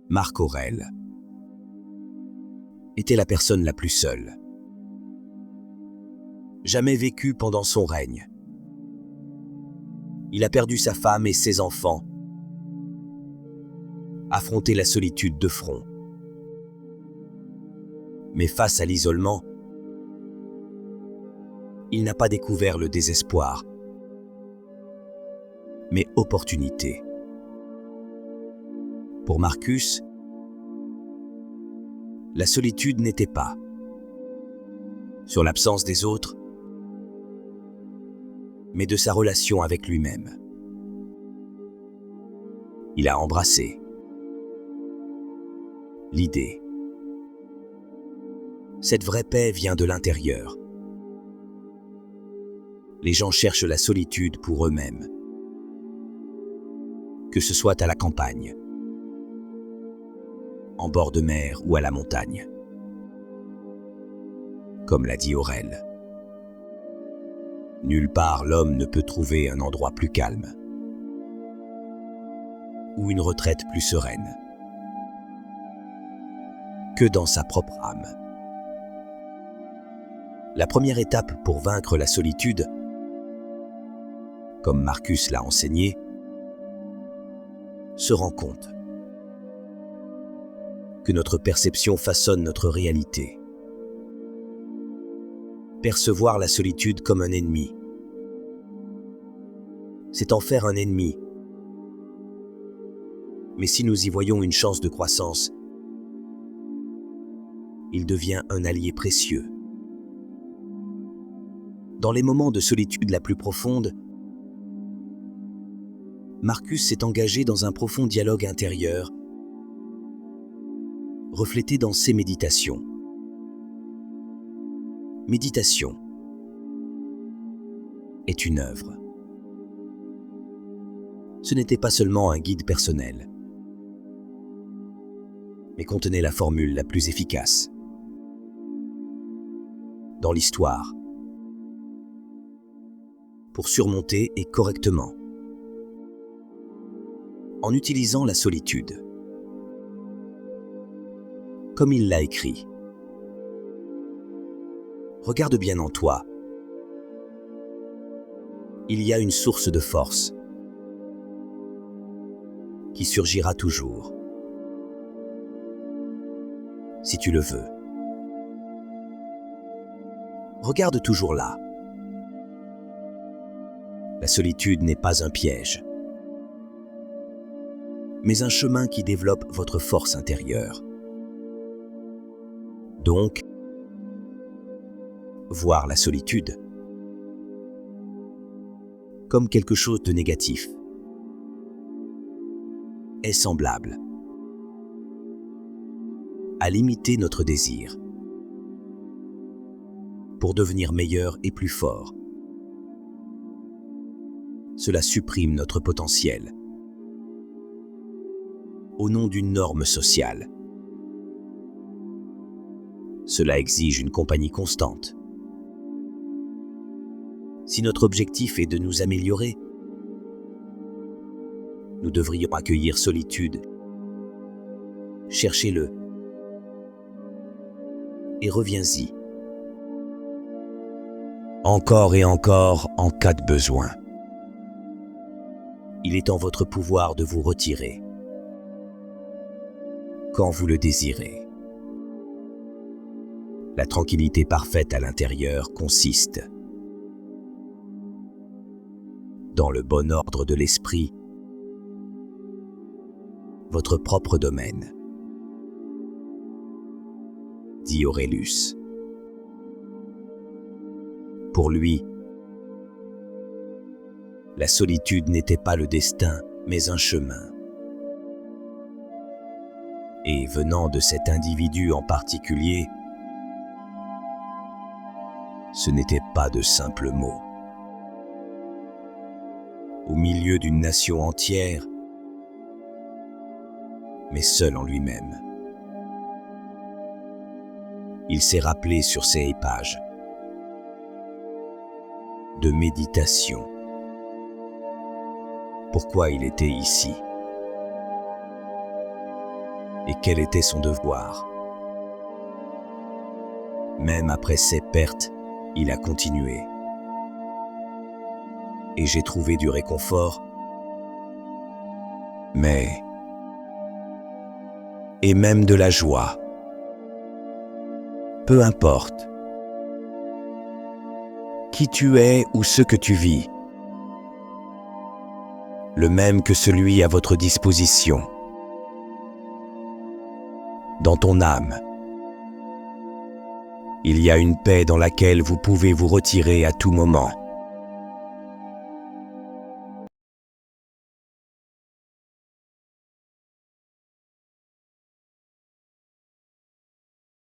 Marc Aurèle était la personne la plus seule jamais vécue pendant son règne. Il a perdu sa femme et ses enfants, affronté la solitude de front. Mais face à l'isolement, il n'a pas découvert le désespoir, mais opportunité. Pour Marcus, la solitude n'était pas sur l'absence des autres, mais de sa relation avec lui-même. Il a embrassé l'idée. Cette vraie paix vient de l'intérieur. Les gens cherchent la solitude pour eux-mêmes, que ce soit à la campagne, en bord de mer ou à la montagne. Comme l'a dit Aurèle, nulle part l'homme ne peut trouver un endroit plus calme ou une retraite plus sereine que dans sa propre âme. La première étape pour vaincre la solitude, comme Marcus l'a enseigné, se rend compte que notre perception façonne notre réalité. Percevoir la solitude comme un ennemi, c'est en faire un ennemi. Mais si nous y voyons une chance de croissance, il devient un allié précieux. Dans les moments de solitude la plus profonde, Marcus s'est engagé dans un profond dialogue intérieur, reflété dans ses méditations. Méditation est une œuvre. Ce n'était pas seulement un guide personnel, mais contenait la formule la plus efficace dans l'histoire pour surmonter et correctement en utilisant la solitude. Comme il l'a écrit, regarde bien en toi. Il y a une source de force qui surgira toujours, si tu le veux. Regarde toujours là. La solitude n'est pas un piège, mais un chemin qui développe votre force intérieure. Donc, voir la solitude comme quelque chose de négatif est semblable à limiter notre désir pour devenir meilleur et plus fort. Cela supprime notre potentiel au nom d'une norme sociale. Cela exige une compagnie constante. Si notre objectif est de nous améliorer, nous devrions accueillir solitude, cherchez-le et reviens-y. Encore et encore en cas de besoin. Il est en votre pouvoir de vous retirer quand vous le désirez. La tranquillité parfaite à l'intérieur consiste dans le bon ordre de l'esprit, votre propre domaine, dit Aurelius. Pour lui, la solitude n'était pas le destin, mais un chemin. Et venant de cet individu en particulier, ce n'était pas de simples mots. Au milieu d'une nation entière, mais seul en lui-même. Il s'est rappelé sur ces pages de méditation pourquoi il était ici. et quel était son devoir. Même après ses pertes, il a continué. Et j'ai trouvé du réconfort, et même de la joie. Peu importe qui tu es ou ce que tu vis, le même que celui à votre disposition, dans ton âme. Il y a une paix dans laquelle vous pouvez vous retirer à tout moment.